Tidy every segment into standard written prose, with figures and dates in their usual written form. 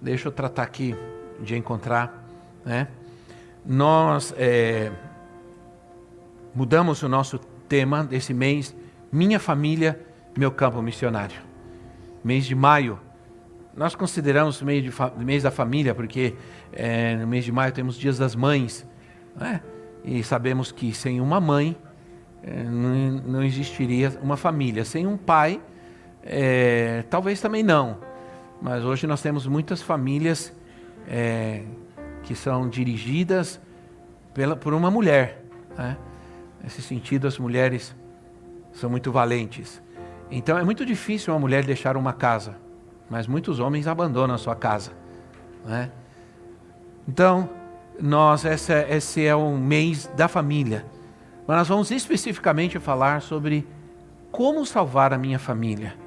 Deixa eu tratar aqui de encontrar, né? Nós mudamos o nosso tema desse mês, Minha Família, Meu Campo Missionário. Mês de maio, nós consideramos o mês da família, porque no mês de maio temos Dias das Mães, né? E sabemos que sem uma mãe não existiria uma família. Sem um pai, talvez também não. Mas hoje nós temos muitas famílias que são dirigidas por uma mulher, né? Nesse sentido, as mulheres são muito valentes. Então é muito difícil uma mulher deixar uma casa, mas muitos homens abandonam a sua casa, né? Então, esse é o mês da família. Mas nós vamos especificamente falar sobre como salvar a minha família.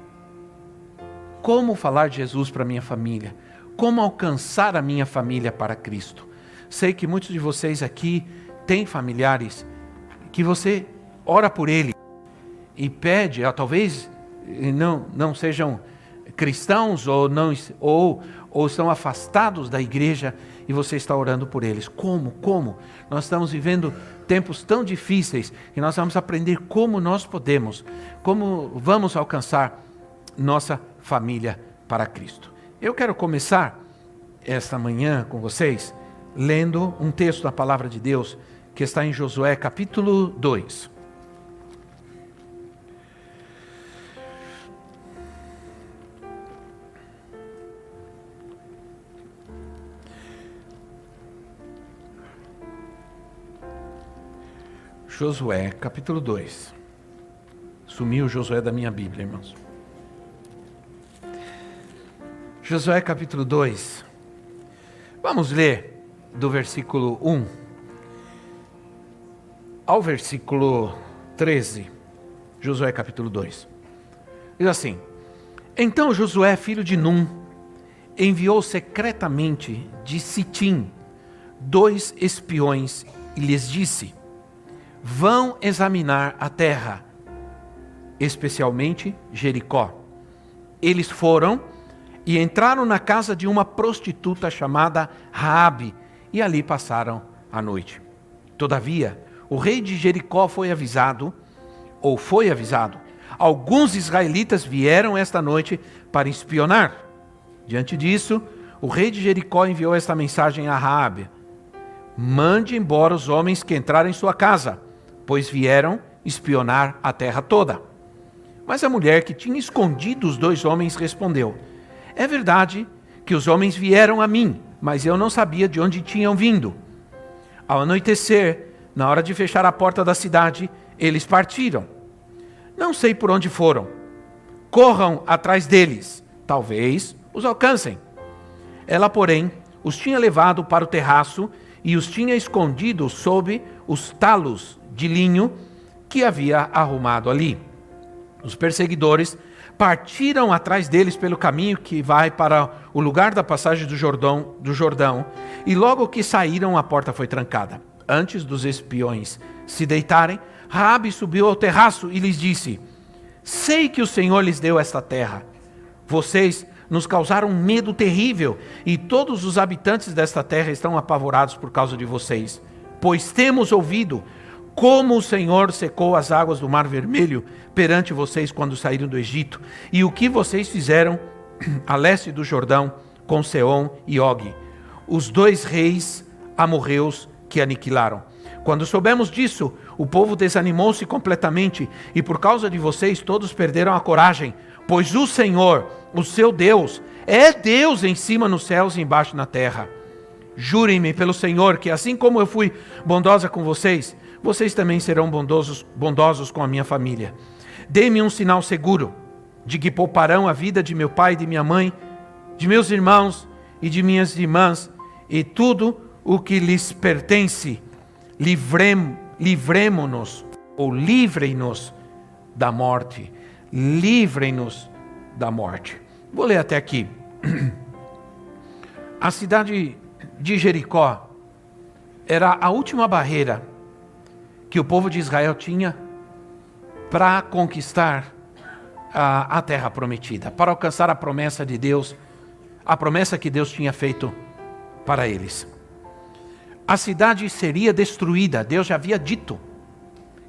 Como falar de Jesus para a minha família? Como alcançar a minha família para Cristo? Sei que muitos de vocês aqui têm familiares que você ora por ele e pede, talvez não sejam cristãos ou são afastados da igreja e você está orando por eles. Como? Nós estamos vivendo tempos tão difíceis que nós vamos aprender como nós podemos, como vamos alcançar nossa família para Cristo. Eu quero começar esta manhã com vocês lendo um texto da palavra de Deus que está em Josué capítulo 2. Josué capítulo 2. Sumiu o Josué da minha Bíblia, irmãos. Josué capítulo 2, vamos ler do versículo 1 ao versículo 13, Josué capítulo 2, diz assim: Então Josué, filho de Num, enviou secretamente de Sitim 2 espiões e lhes disse: Vão examinar a terra, especialmente Jericó. Eles foram e entraram na casa de uma prostituta chamada Raabe, e ali passaram a noite. Todavia, o rei de Jericó foi avisado. Alguns israelitas vieram esta noite para espionar. Diante disso, o rei de Jericó enviou esta mensagem a Raabe: Mande embora os homens que entraram em sua casa, pois vieram espionar a terra toda. Mas a mulher que tinha escondido os 2 homens respondeu: É verdade que os homens vieram a mim, mas eu não sabia de onde tinham vindo. Ao anoitecer, na hora de fechar a porta da cidade, eles partiram. Não sei por onde foram. Corram atrás deles, talvez os alcancem. Ela, porém, os tinha levado para o terraço e os tinha escondido sob os talos de linho que havia arrumado ali. Os perseguidores partiram atrás deles pelo caminho que vai para o lugar da passagem do Jordão, e logo que saíram, a porta foi trancada. Antes dos espiões se deitarem, Raabe subiu ao terraço e lhes disse: Sei que o Senhor lhes deu esta terra. Vocês nos causaram um medo terrível, e todos os habitantes desta terra estão apavorados por causa de vocês, pois temos ouvido como o Senhor secou as águas do Mar Vermelho perante vocês quando saíram do Egito, e o que vocês fizeram a leste do Jordão com Seom e Og, os 2 reis amorreus que aniquilaram. Quando soubemos disso, o povo desanimou-se completamente, e por causa de vocês todos perderam a coragem, pois o Senhor, o seu Deus, é Deus em cima nos céus e embaixo na terra. Jurem-me pelo Senhor que, assim como eu fui bondosa com vocês, vocês também serão bondosos com a minha família. Dê-me um sinal seguro de que pouparão a vida de meu pai e de minha mãe, de meus irmãos e de minhas irmãs, e tudo o que lhes pertence. Livremo-nos, ou livrem-nos da morte. Livrem-nos da morte. Vou ler até aqui. A cidade de Jericó era a última barreira que o povo de Israel tinha para conquistar a terra prometida, para alcançar a promessa de Deus, a promessa que Deus tinha feito para eles. A cidade seria destruída. Deus já havia dito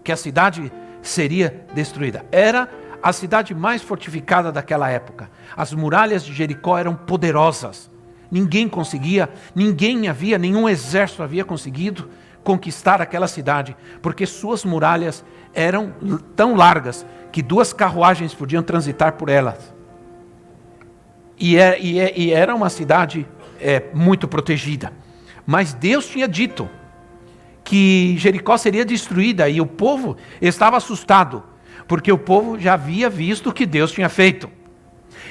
que a cidade seria destruída. Era a cidade mais fortificada daquela época. As muralhas de Jericó eram poderosas. Nenhum exército havia conseguido conquistar aquela cidade, porque suas muralhas eram tão largas que 2 carruagens podiam transitar por elas. E era uma cidade muito protegida. Mas Deus tinha dito que Jericó seria destruída, e o povo estava assustado, porque o povo já havia visto o que Deus tinha feito.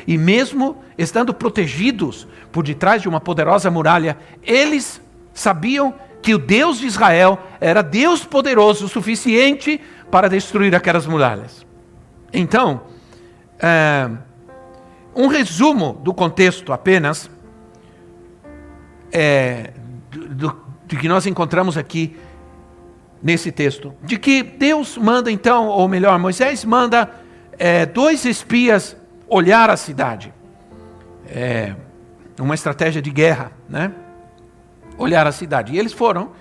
E mesmo estando protegidos por detrás de uma poderosa muralha, eles sabiam que o Deus de Israel era Deus poderoso o suficiente para destruir aquelas muralhas. Então, um resumo do contexto apenas, de que nós encontramos aqui nesse texto, de que Deus manda então, ou melhor, Moisés manda 2 espias olhar a cidade. Uma estratégia de guerra, né? Olhar a cidade. E eles foram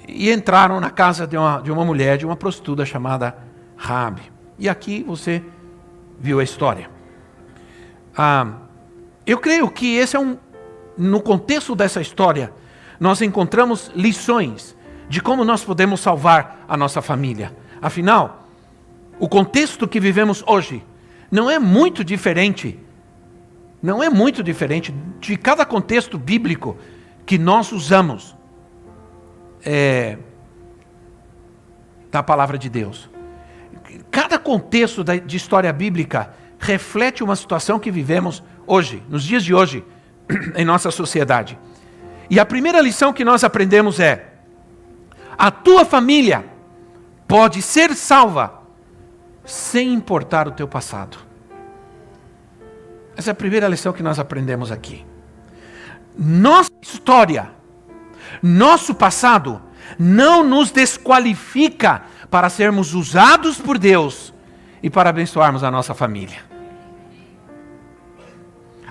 e entraram na casa de uma mulher, de uma prostituta chamada Raabe. E aqui você viu a história. Eu creio que esse no contexto dessa história, nós encontramos lições de como nós podemos salvar a nossa família. Afinal, o contexto que vivemos hoje não é muito diferente de cada contexto bíblico que nós usamos da palavra de Deus. Cada contexto de história bíblica reflete uma situação que vivemos hoje, nos dias de hoje, em nossa sociedade. E a primeira lição que nós aprendemos é: a tua família pode ser salva sem importar o teu passado. Essa é a primeira lição que nós aprendemos aqui. Nossa história, nosso passado, não nos desqualifica para sermos usados por Deus e para abençoarmos a nossa família.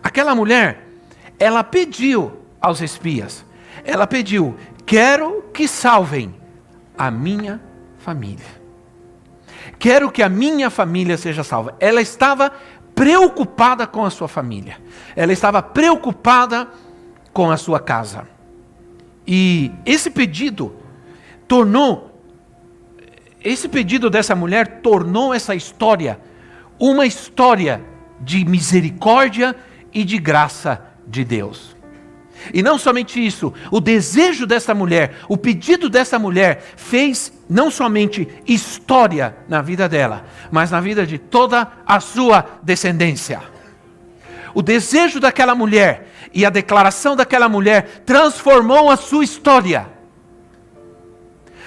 Aquela mulher, ela pediu aos espias, ela pediu: quero que salvem a minha família. Quero que a minha família seja salva. Ela estava preocupada com a sua família. Ela estava preocupada com a sua casa. E esse pedido dessa mulher tornou essa história uma história de misericórdia e de graça de Deus. E não somente isso, o desejo dessa mulher, o pedido dessa mulher fez não somente história na vida dela, mas na vida de toda a sua descendência. O desejo daquela mulher e a declaração daquela mulher transformou a sua história.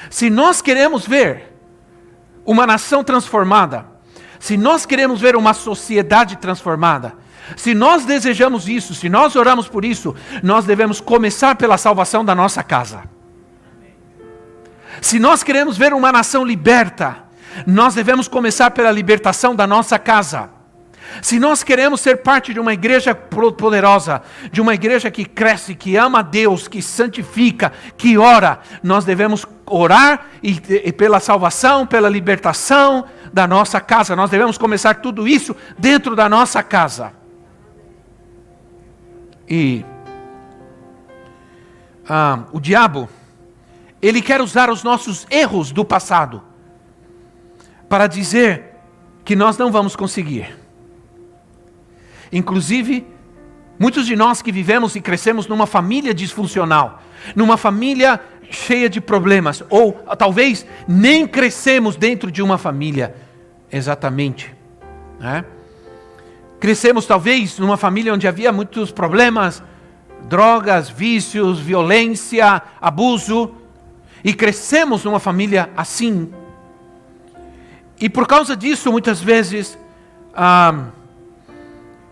Se nós queremos ver uma nação transformada, se nós queremos ver uma sociedade transformada, se nós desejamos isso, se nós oramos por isso, nós devemos começar pela salvação da nossa casa. Se nós queremos ver uma nação liberta, nós devemos começar pela libertação da nossa casa. Se nós queremos ser parte de uma igreja poderosa, de uma igreja que cresce, que ama a Deus, que santifica, que ora, nós devemos orar e pela salvação, pela libertação da nossa casa. Nós devemos começar tudo isso dentro da nossa casa. E o diabo, ele quer usar os nossos erros do passado para dizer que nós não vamos conseguir. Inclusive, muitos de nós que vivemos e crescemos numa família disfuncional, numa família cheia de problemas, ou talvez nem crescemos dentro de uma família, exatamente, né? Crescemos talvez numa família onde havia muitos problemas, drogas, vícios, violência, abuso, e crescemos numa família assim. E por causa disso, muitas vezes,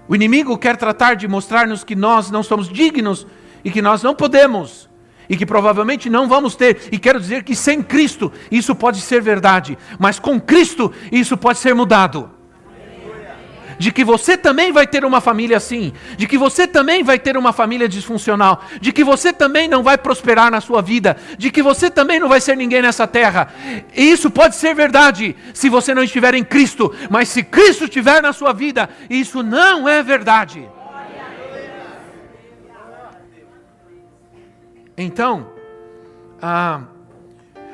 o inimigo quer tratar de mostrar-nos que nós não somos dignos e que nós não podemos e que provavelmente não vamos ter. E quero dizer que sem Cristo isso pode ser verdade, mas com Cristo isso pode ser mudado. De que você também vai ter uma família assim, de que você também vai ter uma família disfuncional, de que você também não vai prosperar na sua vida, de que você também não vai ser ninguém nessa terra. E isso pode ser verdade se você não estiver em Cristo, mas se Cristo estiver na sua vida, isso não é verdade. Então,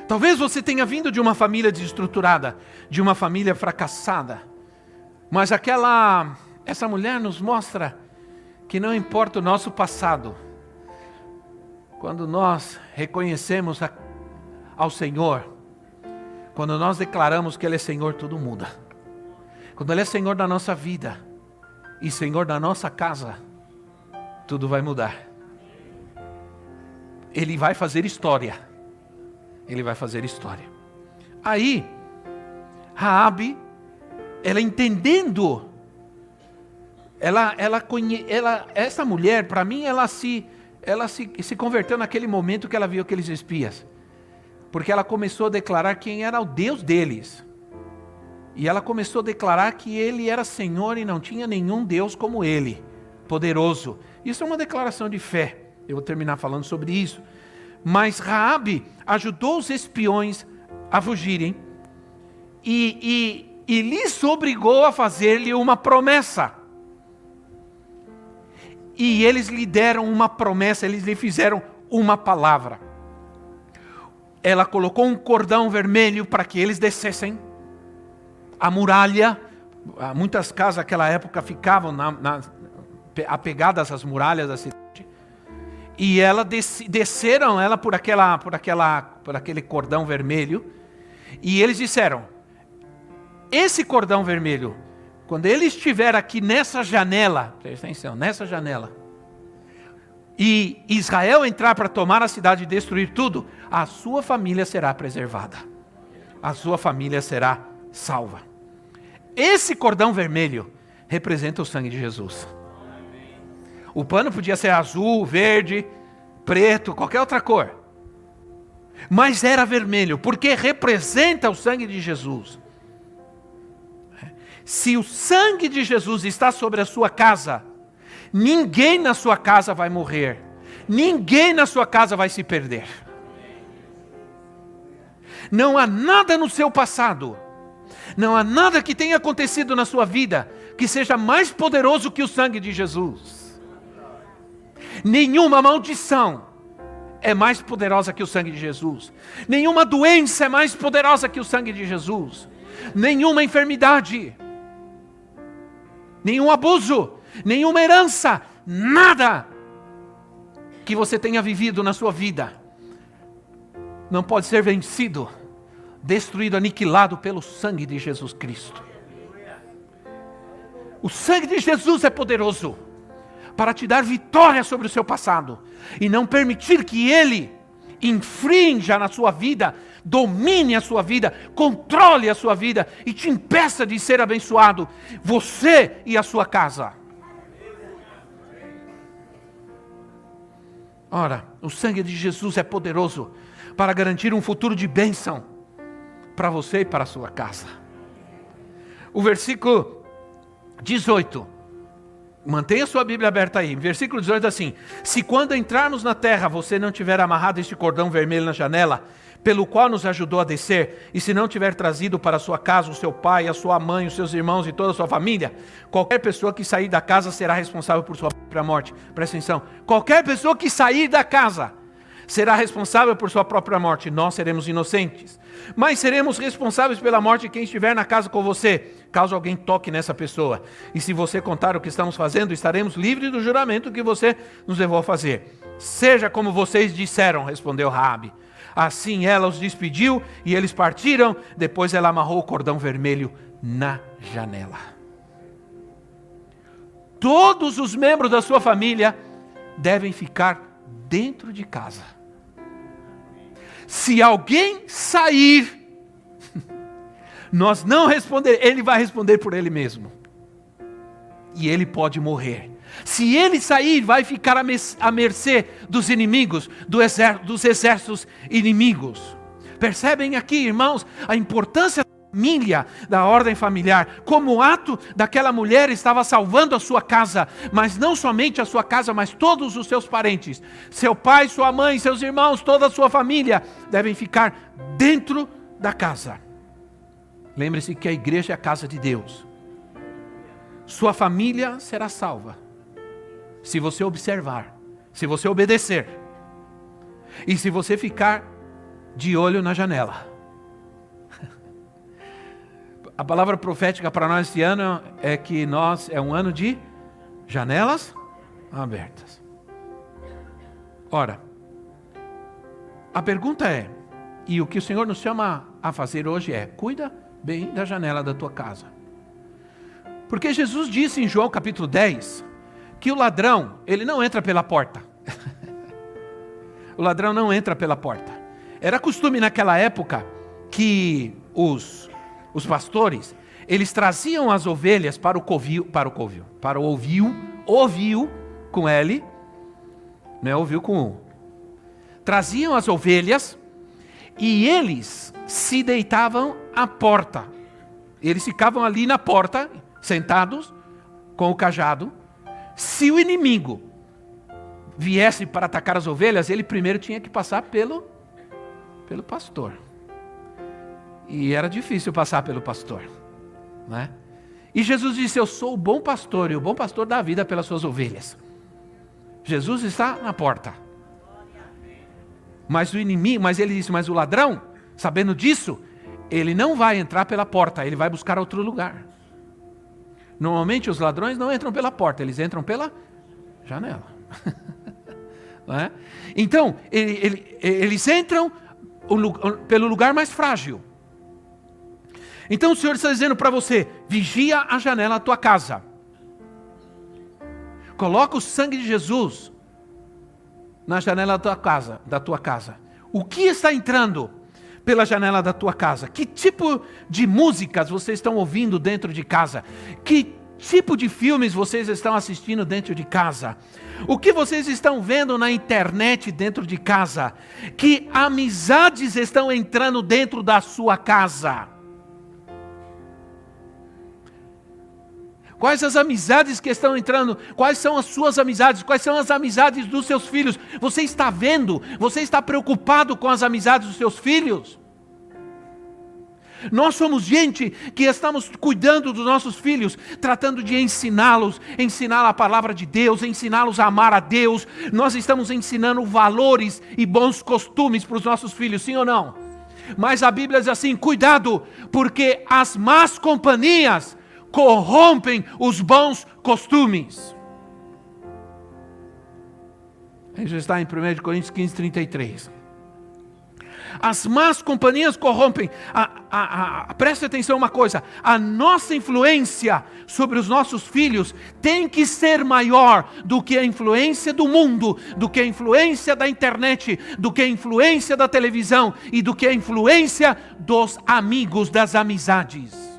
talvez você tenha vindo de uma família desestruturada, de uma família fracassada, mas essa mulher nos mostra que não importa o nosso passado, quando nós reconhecemos ao Senhor, quando nós declaramos que Ele é Senhor, tudo muda. Quando Ele é Senhor da nossa vida e Senhor da nossa casa, tudo vai mudar. Ele vai fazer história. Ele vai fazer história. Aí, Raabe, ela entendendo, essa mulher, para mim, ela se converteu naquele momento que ela viu aqueles espias. Porque ela começou a declarar quem era o Deus deles. E ela começou a declarar que Ele era Senhor e não tinha nenhum Deus como Ele, poderoso. Isso é uma declaração de fé. Eu vou terminar falando sobre isso. Mas Raabe ajudou os espiões a fugirem e lhes obrigou a fazer-lhe uma promessa. E eles lhe deram uma promessa, eles lhe fizeram uma palavra. Ela colocou um cordão vermelho para que eles descessem a muralha. Muitas casas naquela época ficavam apegadas às muralhas da cidade. E desceram ela por aquele cordão vermelho. E eles disseram: esse cordão vermelho, quando ele estiver aqui nessa janela, presta atenção, nessa janela, e Israel entrar para tomar a cidade e destruir tudo, a sua família será preservada. A sua família será salva. Esse cordão vermelho representa o sangue de Jesus. O pano podia ser azul, verde, preto, qualquer outra cor. Mas era vermelho, porque representa o sangue de Jesus. Se o sangue de Jesus está sobre a sua casa, ninguém na sua casa vai morrer. Ninguém na sua casa vai se perder. Não há nada no seu passado, não há nada que tenha acontecido na sua vida que seja mais poderoso que o sangue de Jesus. Nenhuma maldição é mais poderosa que o sangue de Jesus. Nenhuma doença é mais poderosa que o sangue de Jesus. Nenhuma enfermidade, nenhum abuso, nenhuma herança, nada que você tenha vivido na sua vida não pode ser vencido, destruído, aniquilado pelo sangue de Jesus Cristo. O sangue de Jesus é poderoso para te dar vitória sobre o seu passado e não permitir que ele infrinja na sua vida, domine a sua vida, controle a sua vida e te impeça de ser abençoado, você e a sua casa. Ora, o sangue de Jesus é poderoso para garantir um futuro de bênção para você e para a sua casa. O versículo 18, mantenha sua Bíblia aberta aí. Versículo 18 assim: se quando entrarmos na terra você não tiver amarrado este cordão vermelho na janela, pelo qual nos ajudou a descer, e se não tiver trazido para a sua casa o seu pai, a sua mãe, os seus irmãos e toda a sua família, qualquer pessoa que sair da casa será responsável por sua própria morte. Presta atenção, qualquer pessoa que sair da casa será responsável por sua própria morte. Nós seremos inocentes, mas seremos responsáveis pela morte de quem estiver na casa com você, caso alguém toque nessa pessoa. E se você contar o que estamos fazendo, estaremos livres do juramento que você nos levou a fazer. Seja como vocês disseram, respondeu Raabe. Assim ela os despediu e eles partiram. Depois ela amarrou o cordão vermelho na janela. Todos os membros da sua família devem ficar dentro de casa. Se alguém sair, nós não responder, ele vai responder por ele mesmo. E ele pode morrer. Se ele sair, vai ficar à mercê dos inimigos, dos exércitos inimigos. Percebem aqui, irmãos, a importância da família, da ordem familiar. Como o ato daquela mulher estava salvando a sua casa, mas não somente a sua casa, mas todos os seus parentes. Seu pai, sua mãe, seus irmãos, toda a sua família devem ficar dentro da casa. Lembre-se que a igreja é a casa de Deus. Sua família será salva se você observar, se você obedecer e se você ficar de olho na janela. A palavra profética para nós esse ano é que é um ano de janelas abertas. Ora, a pergunta é, e o que o Senhor nos chama a fazer hoje é: cuida bem da janela da tua casa. Porque Jesus disse em João capítulo 10, que o ladrão, ele não entra pela porta. O ladrão não entra pela porta. Era costume naquela época que os pastores, eles traziam as ovelhas para o ovil com L, não é ovil com U. Traziam as ovelhas e eles se deitavam à porta. Eles ficavam ali na porta, sentados, com o cajado. Se o inimigo viesse para atacar as ovelhas, ele primeiro tinha que passar pelo pastor. E era difícil passar pelo pastor, né? E Jesus disse: eu sou o bom pastor, e o bom pastor dá a vida pelas suas ovelhas. Jesus está na porta. Mas ele disse, mas o ladrão, sabendo disso, ele não vai entrar pela porta, ele vai buscar outro lugar. Normalmente os ladrões não entram pela porta, eles entram pela janela. Não é? Então, eles entram pelo lugar mais frágil. Então o Senhor está dizendo para você: vigia a janela da tua casa. Coloca o sangue de Jesus na janela da tua casa. O que está entrando pela janela da tua casa? Que tipo de músicas vocês estão ouvindo dentro de casa? Que tipo de filmes vocês estão assistindo dentro de casa? O que vocês estão vendo na internet dentro de casa? Que amizades estão entrando dentro da sua casa? Quais as amizades que estão entrando? Quais são as suas amizades? Quais são as amizades dos seus filhos? Você está vendo? Você está preocupado com as amizades dos seus filhos? Nós somos gente que estamos cuidando dos nossos filhos, tratando de ensiná-los a palavra de Deus, ensiná-los a amar a Deus. Nós estamos ensinando valores e bons costumes para os nossos filhos, sim ou não? Mas a Bíblia diz assim: cuidado, porque as más companhias corrompem os bons costumes. Isso está em 1 Coríntios 15, 33. As más companhias corrompem. Preste atenção uma coisa: a nossa influência sobre os nossos filhos tem que ser maior do que a influência do mundo, do que a influência da internet, do que a influência da televisão e do que a influência dos amigos, das amizades.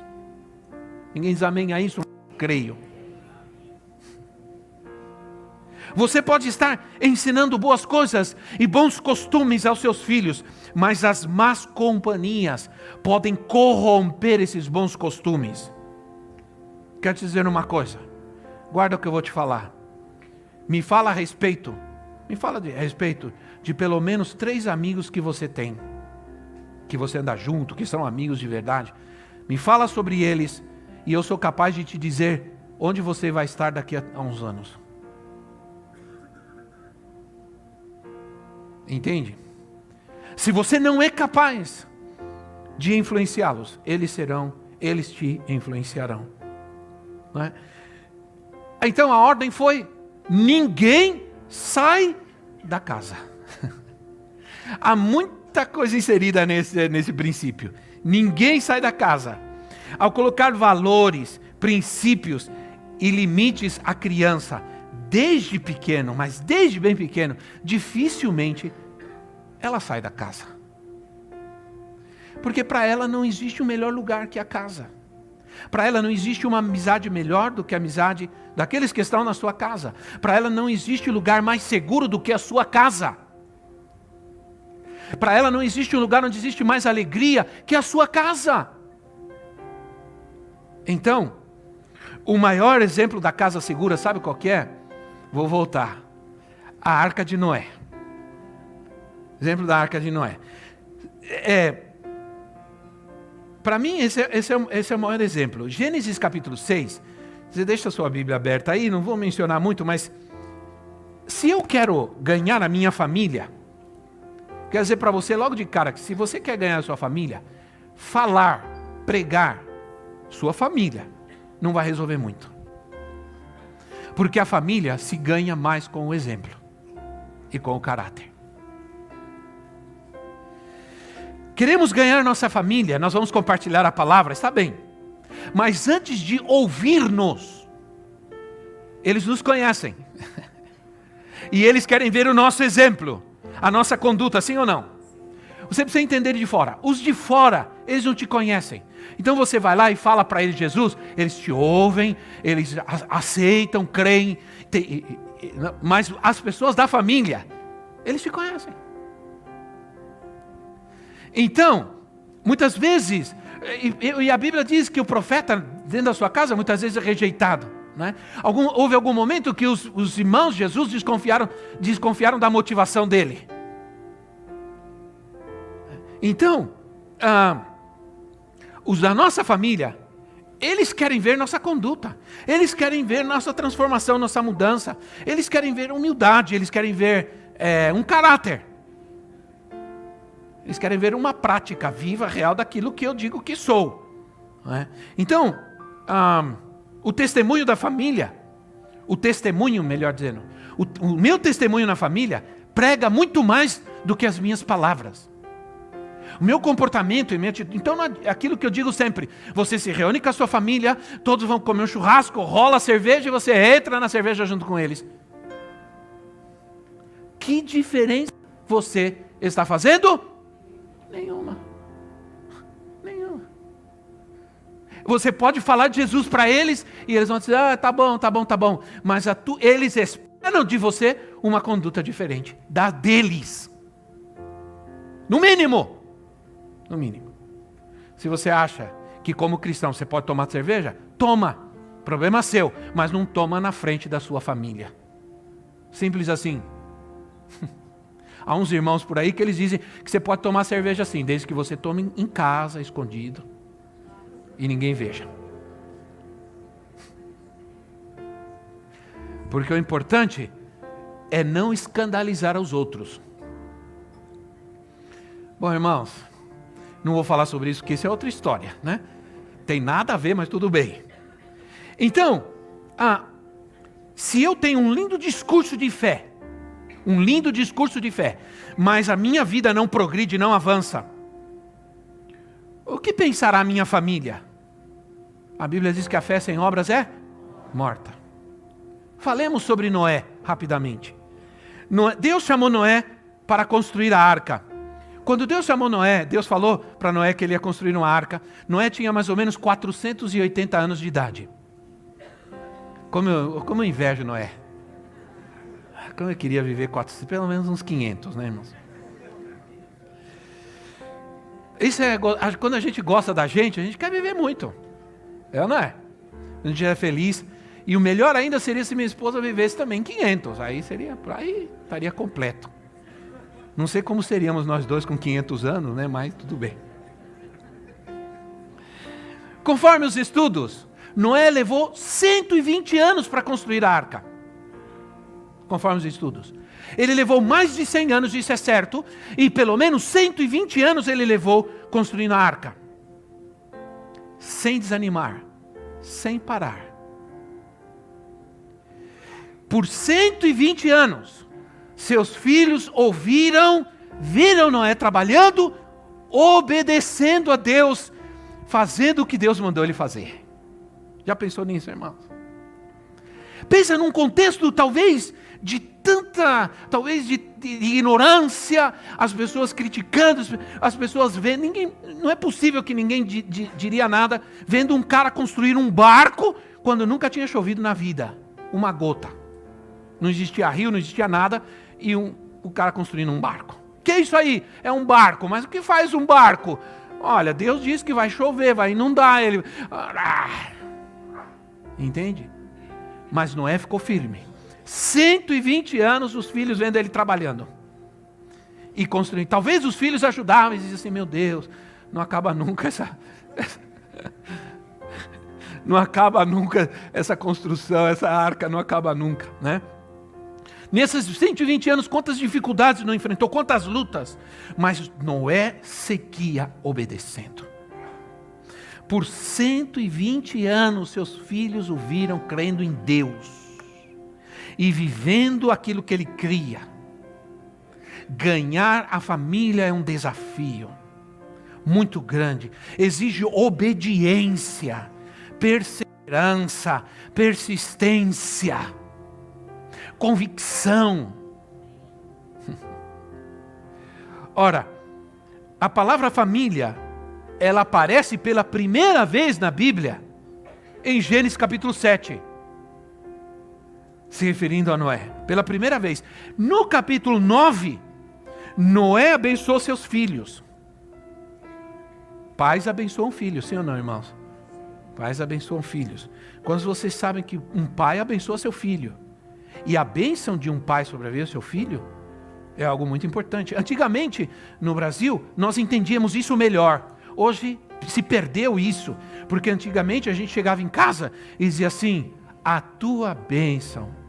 Ninguém diz amém a isso? Creio. Você pode estar ensinando boas coisas e bons costumes aos seus filhos, mas as más companhias podem corromper esses bons costumes. Quero te dizer uma coisa, guarda o que eu vou te falar. Me fala a respeito de pelo menos 3 amigos que você tem, que você anda junto, que são amigos de verdade. Me fala sobre eles e eu sou capaz de te dizer onde você vai estar daqui a uns anos. Entende? Se você não é capaz de influenciá-los, eles te influenciarão. Não é? Então a ordem foi: ninguém sai da casa. muita coisa inserida nesse princípio. Ninguém sai da casa. Ao colocar valores, princípios e limites à criança, desde pequeno, mas desde bem pequeno, dificilmente ela sai da casa. Porque para ela não existe um melhor lugar que a casa. Para ela não existe uma amizade melhor do que a amizade daqueles que estão na sua casa. Para ela não existe lugar mais seguro do que a sua casa. Para ela não existe um lugar onde existe mais alegria que a sua casa. Então, o maior exemplo da casa segura, sabe qual que é? Vou voltar. A Arca de Noé. Exemplo da Arca de Noé. Para mim, esse é o maior exemplo. Gênesis capítulo 6. Você deixa a sua Bíblia aberta aí, não vou mencionar muito, mas se eu quero ganhar a minha família, quero dizer para você logo de cara que se você quer ganhar a sua família, falar, pregar, sua família não vai resolver muito. Porque a família se ganha mais com o exemplo e com o caráter. Queremos ganhar nossa família, nós vamos compartilhar a palavra, está bem. Mas antes de ouvir-nos, eles nos conhecem. E eles querem ver o nosso exemplo, a nossa conduta, sim ou não? Você precisa entender de fora. Os de fora, eles não te conhecem. Então você vai lá e fala para eles Jesus, eles te ouvem, eles aceitam, creem. Mas as pessoas da família, eles te conhecem. Então, muitas vezes, e a Bíblia diz que o profeta dentro da sua casa muitas vezes é rejeitado. Né? Houve algum momento que os irmãos de Jesus desconfiaram da motivação dele. Então, os da nossa família, eles querem ver nossa conduta, eles querem ver nossa transformação, nossa mudança, eles querem ver humildade, eles querem ver um caráter. Eles querem ver uma prática viva, real daquilo que eu digo que sou. Né? Então, o testemunho da família, melhor dizendo, o meu testemunho na família prega muito mais do que as minhas palavras. O meu comportamento, então aquilo que eu digo sempre, você se reúne com a sua família, todos vão comer um churrasco, rola a cerveja e você entra na cerveja junto com eles. Que diferença você está fazendo? Nenhuma. Você pode falar de Jesus para eles e eles vão dizer, tá bom. Mas eles esperam de você uma conduta diferente da deles. No mínimo. Se você acha que como cristão você pode tomar cerveja, toma. Problema seu, mas não toma na frente da sua família. Simples assim. Há uns irmãos por aí que eles dizem que você pode tomar cerveja assim, desde que você tome em casa, escondido, e ninguém veja. Porque o importante é não escandalizar os outros. Bom, irmãos, não vou falar sobre isso, porque isso é outra história, né? Tem nada a ver, mas tudo bem. Então, se eu tenho um lindo discurso de fé, mas a minha vida não progride, não avança, o que pensará a minha família? A Bíblia diz que a fé sem obras é morta. Falemos sobre Noé, rapidamente. Deus chamou Noé para construir a arca. Quando Deus chamou Noé, Deus falou para Noé que ele ia construir uma arca. Noé tinha mais ou menos 480 anos de idade. Como eu invejo Noé. Como eu queria viver pelo menos uns 500, né, irmãos? Isso quando a gente gosta da gente, a gente quer viver muito. Não é? A gente é feliz. E o melhor ainda seria se minha esposa vivesse também 500. Aí estaria completo. Não sei como seríamos nós dois com 500 anos, né? Mas tudo bem. Conforme os estudos, Noé levou 120 anos para construir a arca. Conforme os estudos. Ele levou mais de 100 anos, isso é certo, e pelo menos 120 anos ele levou construindo a arca. Sem desanimar, sem parar. Por 120 anos, seus filhos ouviram viram Noé trabalhando, obedecendo a Deus, fazendo o que Deus mandou ele fazer. Já pensou nisso, irmãos? Pensa num contexto talvez de tanta, talvez de ignorância, as pessoas criticando, as pessoas vendo, não é possível que ninguém diria nada, vendo um cara construir um barco, quando nunca tinha chovido na vida, uma gota. Não existia rio, não existia nada, e o cara construindo um barco. Que é isso aí? É um barco, mas o que faz um barco? Olha, Deus disse que vai chover, vai inundar ele. Entende? Mas Noé ficou firme. 120 anos os filhos vendo ele trabalhando. E construindo. Talvez os filhos ajudavam e diziam assim, meu Deus, não acaba nunca não acaba nunca essa construção, essa arca não acaba nunca, né? Nesses 120 anos, quantas dificuldades não enfrentou, quantas lutas. Mas Noé seguia obedecendo. Por 120 anos, seus filhos o viram crendo em Deus. E vivendo aquilo que ele cria. Ganhar a família é um desafio muito grande. Exige obediência, perseverança, persistência, convicção. Ora, a palavra família, ela aparece pela primeira vez na Bíblia, em Gênesis capítulo 7. Se referindo a Noé, pela primeira vez. No capítulo 9, Noé abençoou seus filhos. Pais abençoam filhos, sim ou não, irmãos? Pais abençoam filhos. Quando vocês sabem que um pai abençoa seu filho, e a bênção de um pai sobre a vida do seu filho, é algo muito importante. Antigamente, no Brasil, nós entendíamos isso melhor. Hoje, se perdeu isso, porque antigamente a gente chegava em casa e dizia assim, a tua bênção.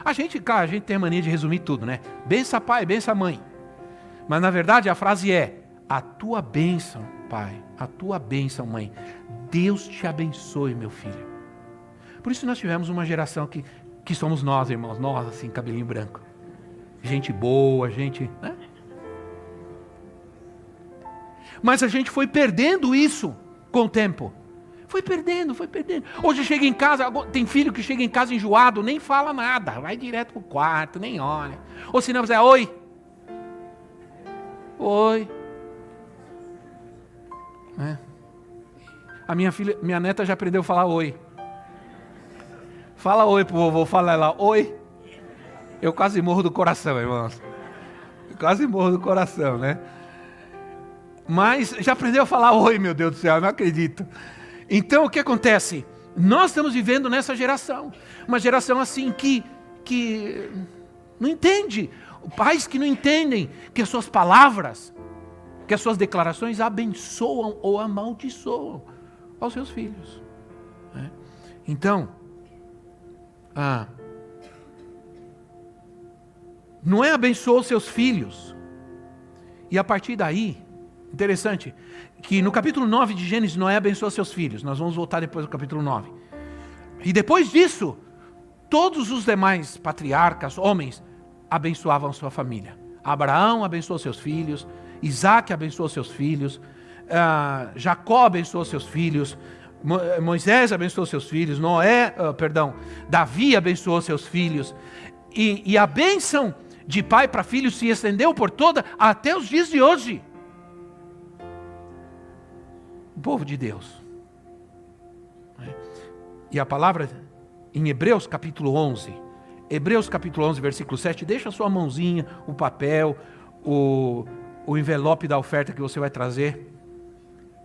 A gente tem a mania de resumir tudo, né? Bença pai, bença mãe. Mas na verdade a frase é, a tua bênção, pai, a tua bênção, mãe. Deus te abençoe, meu filho. Por isso nós tivemos uma geração que somos nós, irmãos, nós assim, cabelinho branco. Gente boa, gente... né? Mas a gente foi perdendo isso com o tempo. Foi perdendo. Hoje chega em casa, tem filho que chega em casa enjoado, nem fala nada, vai direto pro quarto, nem olha. Ou se não, você oi. Oi. É. A minha neta já aprendeu a falar oi. Fala oi pro vovô, fala ela, oi. Eu quase morro do coração, irmãos. Eu quase morro do coração, né? Mas já aprendeu a falar oi, meu Deus do céu, eu não acredito. Então o que acontece? Nós estamos vivendo nessa geração. Uma geração assim que não entende. Pais que não entendem que as suas palavras, que as suas declarações abençoam ou amaldiçoam aos seus filhos. Né? Então, Noé abençoou seus filhos. E a partir daí, interessante, que no capítulo 9 de Gênesis, Noé abençoou seus filhos. Nós vamos voltar depois do capítulo 9. E depois disso, todos os demais patriarcas, homens, abençoavam sua família. Abraão abençoou seus filhos, Isaac abençoou seus filhos, Jacó abençoou seus filhos, Moisés abençoou seus filhos, Davi abençoou seus filhos. E a bênção de pai para filho se estendeu por toda, até os dias de hoje. O povo de Deus. E a palavra em Hebreus capítulo 11, versículo 7, deixa a sua mãozinha, o papel, o envelope da oferta que você vai trazer,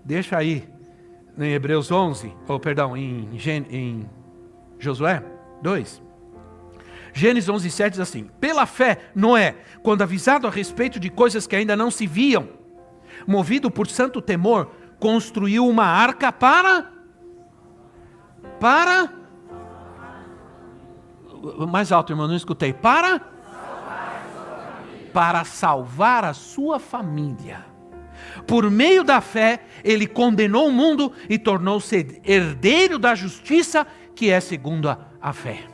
deixa aí, em Hebreus 11, em Josué 2, Gênesis 11, 7 diz assim, pela fé, Noé, quando avisado a respeito de coisas que ainda não se viam, movido por santo temor, construiu uma arca para mais alto, irmão, não escutei, para salvar a sua família. Por meio da fé, ele condenou o mundo e tornou-se herdeiro da justiça, que é segundo a fé.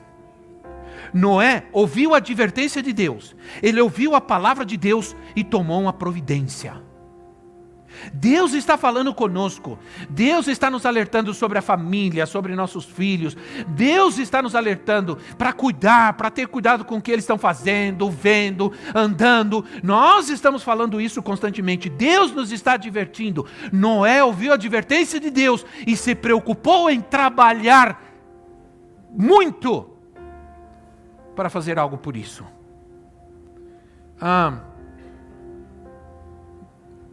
Noé ouviu a advertência de Deus, ele ouviu a palavra de Deus e tomou uma providência. Deus está falando conosco, Deus está nos alertando sobre a família, sobre nossos filhos, Deus está nos alertando para cuidar, para ter cuidado com o que eles estão fazendo, vendo, andando. Nós estamos falando isso constantemente, Deus nos está advertindo. Noé ouviu a advertência de Deus e se preocupou em trabalhar muito para fazer algo por isso.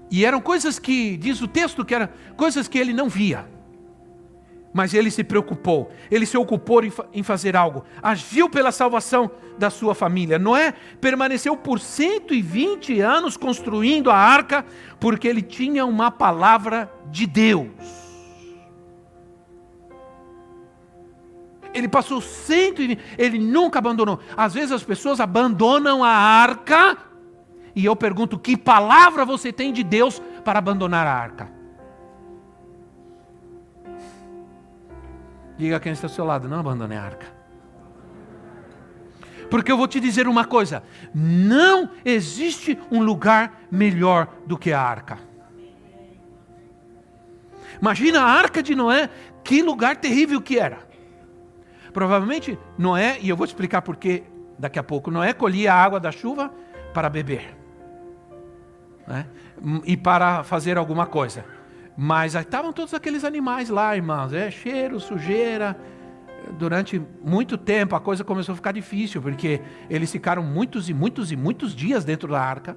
E eram coisas que, diz o texto, que eram coisas que ele não via. Mas ele se preocupou, ele se ocupou em fazer algo. Agiu pela salvação da sua família. Noé permaneceu por 120 anos construindo a arca, porque ele tinha uma palavra de Deus. Ele passou 120, ele nunca abandonou. Às vezes as pessoas abandonam a arca, e eu pergunto, que palavra você tem de Deus para abandonar a arca? Diga quem está ao seu lado, não abandone a arca. Porque eu vou te dizer uma coisa, não existe um lugar melhor do que a arca. Imagina a arca de Noé, que lugar terrível que era. Provavelmente Noé, e eu vou te explicar porquê daqui a pouco, Noé colhia a água da chuva para beber, né? E para fazer alguma coisa. Mas estavam todos aqueles animais lá, irmãos, cheiro, sujeira. Durante muito tempo a coisa começou a ficar difícil, porque eles ficaram muitos e muitos e muitos dias dentro da arca.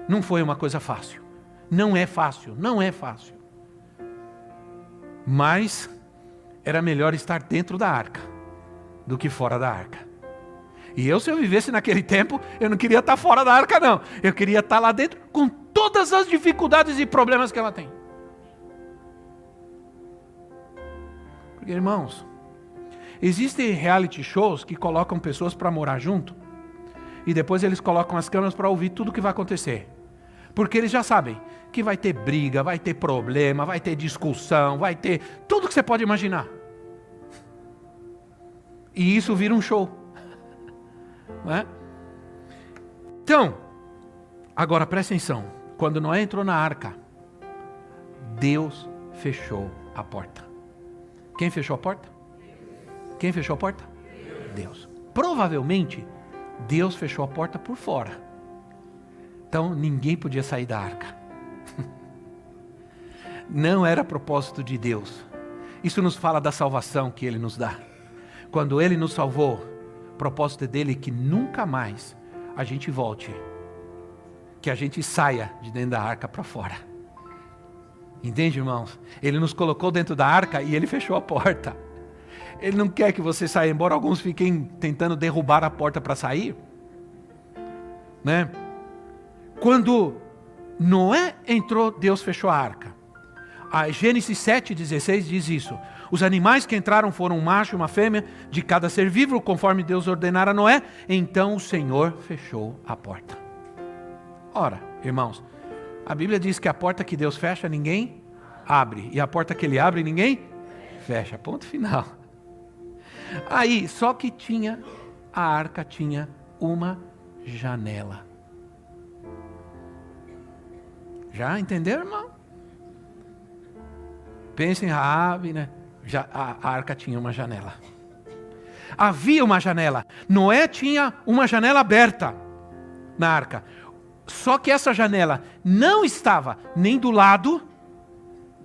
Não foi uma coisa fácil. Não é fácil, não é fácil. Mas era melhor estar dentro da arca do que fora da arca. E se eu vivesse naquele tempo, eu não queria estar fora da arca, não. Eu queria estar lá dentro com todas as dificuldades e problemas que ela tem. Porque, irmãos, existem reality shows que colocam pessoas para morar junto, e depois eles colocam as câmeras para ouvir tudo o que vai acontecer. Porque eles já sabem que vai ter briga, vai ter problema, vai ter discussão, vai ter tudo que você pode imaginar. E isso vira um show. Não é? Então, agora presta atenção. Quando Noé entrou na arca, Deus fechou a porta. Quem fechou a porta? Quem fechou a porta? Deus. Provavelmente, Deus fechou a porta por fora. Então, ninguém podia sair da arca. Não era propósito de Deus. Isso nos fala da salvação que Ele nos dá. Quando Ele nos salvou, o propósito dele é que nunca mais a gente volte, que a gente saia de dentro da arca para fora. Entende, irmãos? Ele nos colocou dentro da arca e Ele fechou a porta. Ele não quer que você saia, embora alguns fiquem tentando derrubar a porta para sair, né? Quando Noé entrou, Deus fechou a arca. A Gênesis 7,16 diz isso. Os animais que entraram foram um macho e uma fêmea de cada ser vivo, conforme Deus ordenara a Noé. Então o Senhor fechou a porta. Ora, irmãos, a Bíblia diz que a porta que Deus fecha, ninguém abre. E a porta que Ele abre, ninguém fecha. Ponto final. Aí, só que a arca tinha uma janela. Já entenderam, irmão? Pensem em Raabe, né? A arca tinha uma janela. Havia uma janela. Noé tinha uma janela aberta na arca. Só que essa janela não estava nem do lado,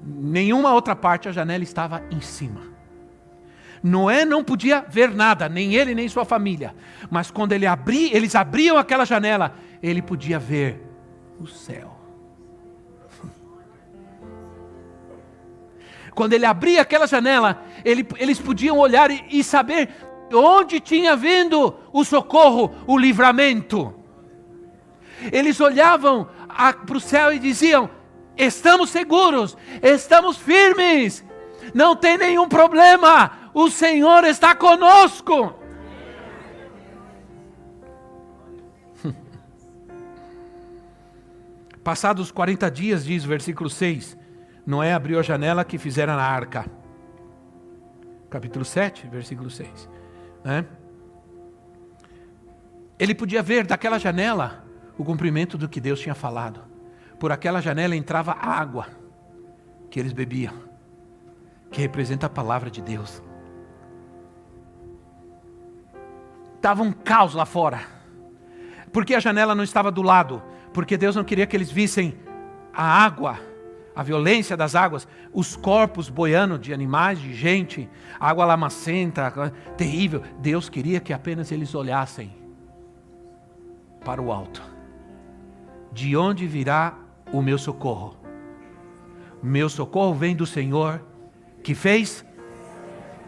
nenhuma outra parte, a janela estava em cima. Noé não podia ver nada, nem ele nem sua família. Mas quando eles abriam aquela janela, ele podia ver o céu. Quando ele abria aquela janela, eles podiam olhar e saber onde tinha vindo o socorro, o livramento. Eles olhavam para o céu e diziam: estamos seguros, estamos firmes, não tem nenhum problema, o Senhor está conosco. Passados 40 dias, diz o versículo 6, Noé abriu a janela que fizera na arca. Capítulo 7, versículo 6. Né? Ele podia ver daquela janela o cumprimento do que Deus tinha falado. Por aquela janela entrava a água que eles bebiam, que representa a palavra de Deus. Estava um caos lá fora. Por que a janela não estava do lado? Porque Deus não queria que eles vissem a água, a violência das águas, os corpos boiando de animais, de gente, água lamacenta, terrível. Deus queria que apenas eles olhassem para o alto. De onde virá o meu socorro? Meu socorro vem do Senhor, que fez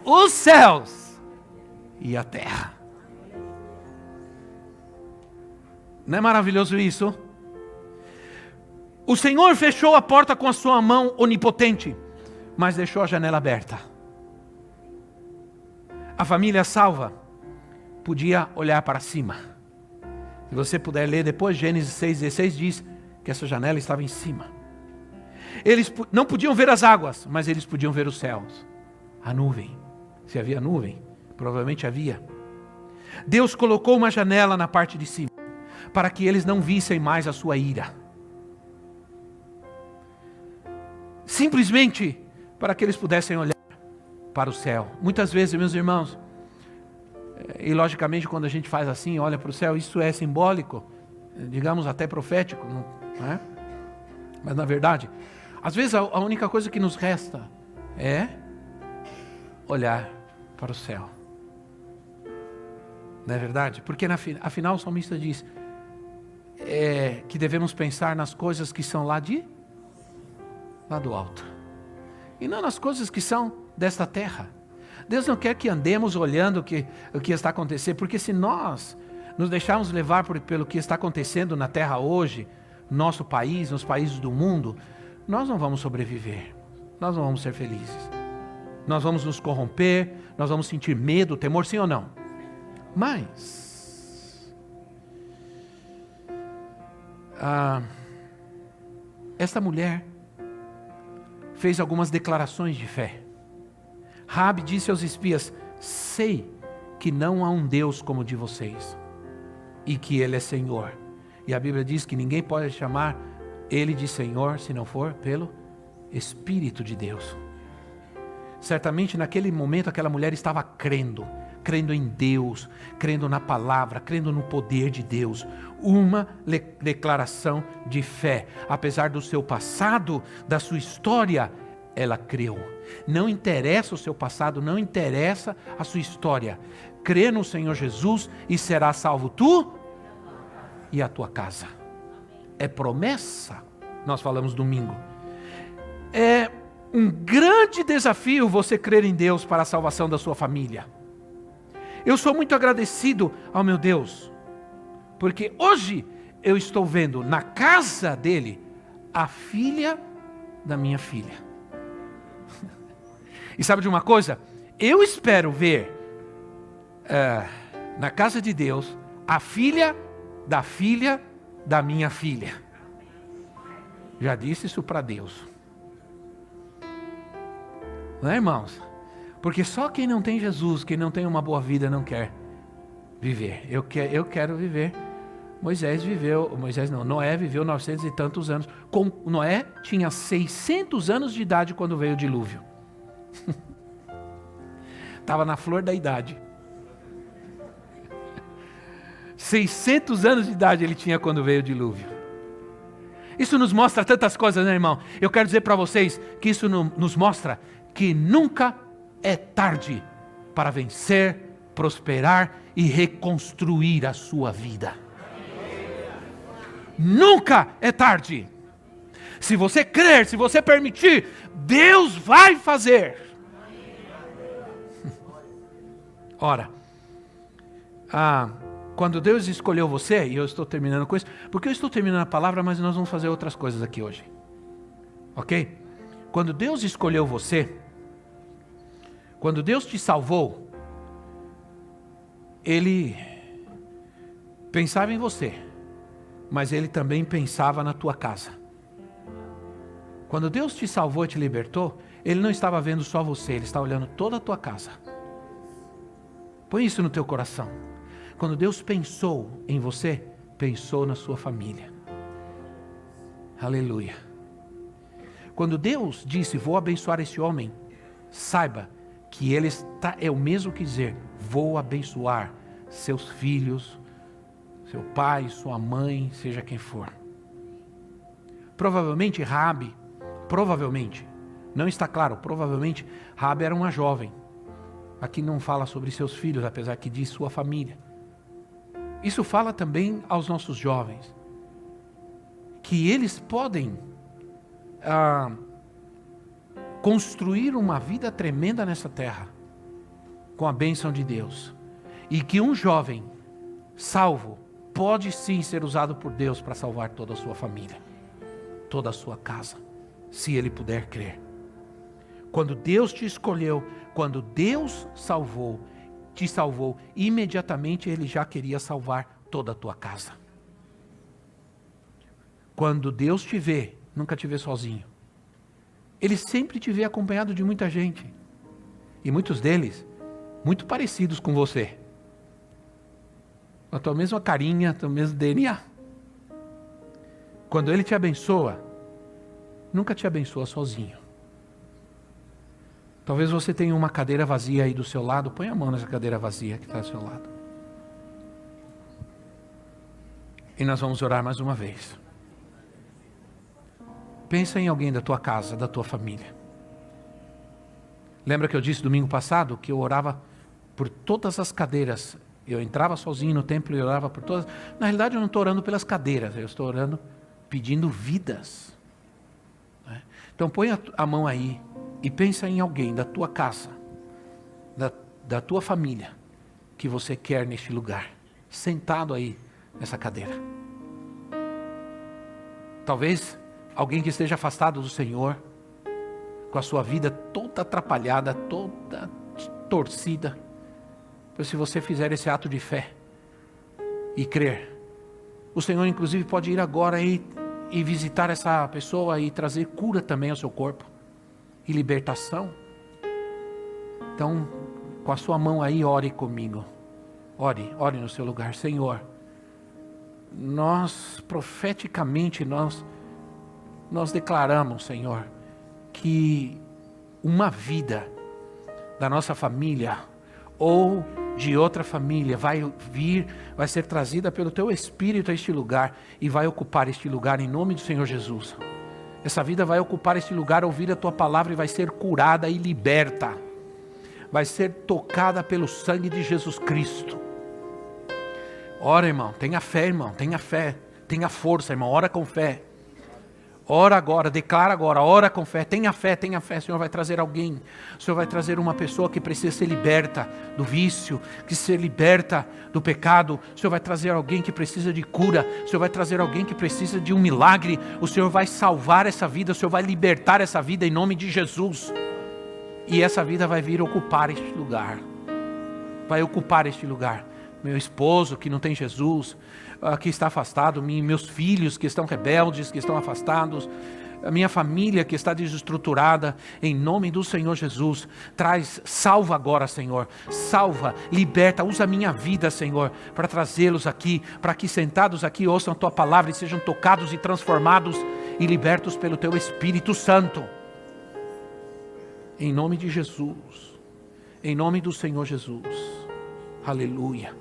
os céus e a terra. Não é maravilhoso isso? O Senhor fechou a porta com a sua mão onipotente, mas deixou a janela aberta. A família salva podia olhar para cima. Se você puder ler depois, Gênesis 6,16 diz que essa janela estava em cima. Eles não podiam ver as águas, mas eles podiam ver os céus. A nuvem. Se havia nuvem, provavelmente havia. Deus colocou uma janela na parte de cima, para que eles não vissem mais a sua ira. Simplesmente para que eles pudessem olhar para o céu. Muitas vezes, meus irmãos, e logicamente quando a gente faz assim, olha para o céu, isso é simbólico, digamos até profético, não é? Mas na verdade, às vezes a única coisa que nos resta é olhar para o céu. Não é verdade? Porque afinal o salmista diz que devemos pensar nas coisas que são lá do alto. E não nas coisas que são desta terra. Deus não quer que andemos olhando o que está acontecendo, porque se nós nos deixarmos levar pelo que está acontecendo na terra hoje, no nosso país, nos países do mundo, nós não vamos sobreviver. Nós não vamos ser felizes. Nós vamos nos corromper, nós vamos sentir medo, temor, sim ou não? Mas esta mulher fez algumas declarações de fé. Raabe disse aos espias: sei que não há um Deus como o de vocês, e que Ele é Senhor. E a Bíblia diz que ninguém pode chamar Ele de Senhor se não for pelo Espírito de Deus. Certamente naquele momento aquela mulher estava crendo em Deus, crendo na palavra, crendo no poder de Deus. Uma declaração de fé. Apesar do seu passado, da sua história, ela creu. Não interessa o seu passado, não interessa a sua história. Crê no Senhor Jesus e será salvo tu e a tua casa. É promessa. Nós falamos domingo. É um grande desafio você crer em Deus para a salvação da sua família. Eu sou muito agradecido ao meu Deus, porque hoje eu estou vendo na casa dele a filha da minha filha. E sabe de uma coisa? Eu espero ver na casa de Deus a filha da minha filha. Já disse isso para Deus. Não é, irmãos? Porque só quem não tem Jesus, quem não tem uma boa vida, não quer viver. Eu quero viver. Noé viveu 900 e tantos anos. Noé tinha 600 anos de idade quando veio o dilúvio. Estava na flor da idade. 600 anos de idade ele tinha quando veio o dilúvio. Isso nos mostra tantas coisas, né, irmão? Eu quero dizer para vocês que isso nos mostra que nunca é tarde para vencer, prosperar e reconstruir a sua vida. Nunca é tarde. Se você crer, se você permitir, Deus vai fazer. Ora, quando Deus escolheu você, e eu estou terminando com isso, porque eu estou terminando a palavra, mas nós vamos fazer outras coisas aqui hoje. Ok? Quando Deus escolheu você, quando Deus te salvou, Ele pensava em você, mas Ele também pensava na tua casa. Quando Deus te salvou e te libertou, Ele não estava vendo só você, Ele estava olhando toda a tua casa. Põe isso no teu coração. Quando Deus pensou em você, pensou na sua família. Aleluia. Quando Deus disse, vou abençoar esse homem, saiba que Ele é o mesmo que dizer, vou abençoar seus filhos, seu pai, sua mãe, seja quem for. Provavelmente Raabe, não está claro, provavelmente Raabe era uma jovem. Aqui não fala sobre seus filhos, apesar que diz sua família. Isso fala também aos nossos jovens, que eles podem construir uma vida tremenda nessa terra, com a bênção de Deus. E que um jovem salvo pode sim ser usado por Deus para salvar toda a sua família, toda a sua casa, se ele puder crer. Quando Deus te escolheu, quando Deus te salvou, imediatamente Ele já queria salvar toda a tua casa. Quando Deus te vê, nunca te vê sozinho. Ele sempre te vê acompanhado de muita gente. E muitos deles, muito parecidos com você. A tua mesma carinha, teu mesmo DNA. Quando Ele te abençoa, nunca te abençoa sozinho. Talvez você tenha uma cadeira vazia aí do seu lado, põe a mão nessa cadeira vazia que está do seu lado. E nós vamos orar mais uma vez. Pensa em alguém da tua casa, da tua família. Lembra que eu disse domingo passado que eu orava por todas as cadeiras. Eu entrava sozinho no templo e orava por todas. Na realidade eu não estou orando pelas cadeiras, eu estou orando pedindo vidas. Então põe a mão aí e pensa em alguém da tua casa, da tua família, que você quer neste lugar, sentado aí nessa cadeira. Talvez alguém que esteja afastado do Senhor, com a sua vida toda atrapalhada, toda torcida. Pois se você fizer esse ato de fé e crer, o Senhor inclusive pode ir agora e visitar essa pessoa e trazer cura também ao seu corpo e libertação. Então, com a sua mão aí, ore comigo. Ore no seu lugar. Senhor, nós profeticamente nós declaramos, Senhor, que uma vida da nossa família ou de outra família vai ser trazida pelo Teu Espírito a este lugar e vai ocupar este lugar em nome do Senhor Jesus. Essa vida vai ocupar este lugar, ouvir a Tua palavra e vai ser curada e liberta. Vai ser tocada pelo sangue de Jesus Cristo. Ora, irmão, tenha fé, irmão, tenha fé. Tenha força, irmão, ora com fé. Ora agora, declara agora, ora com fé, tenha fé, o Senhor vai trazer alguém, o Senhor vai trazer uma pessoa que precisa ser liberta do vício, que ser liberta do pecado, o Senhor vai trazer alguém que precisa de cura, o Senhor vai trazer alguém que precisa de um milagre, o Senhor vai salvar essa vida, o Senhor vai libertar essa vida em nome de Jesus, e essa vida vai vir ocupar este lugar, meu esposo que não tem Jesus, que está afastado, meus filhos que estão rebeldes, que estão afastados, a minha família que está desestruturada, em nome do Senhor Jesus, salva agora, Senhor, salva, liberta, usa a minha vida, Senhor, para trazê-los aqui, para que sentados aqui ouçam a Tua palavra e sejam tocados e transformados e libertos pelo Teu Espírito Santo, em nome de Jesus, em nome do Senhor Jesus, aleluia.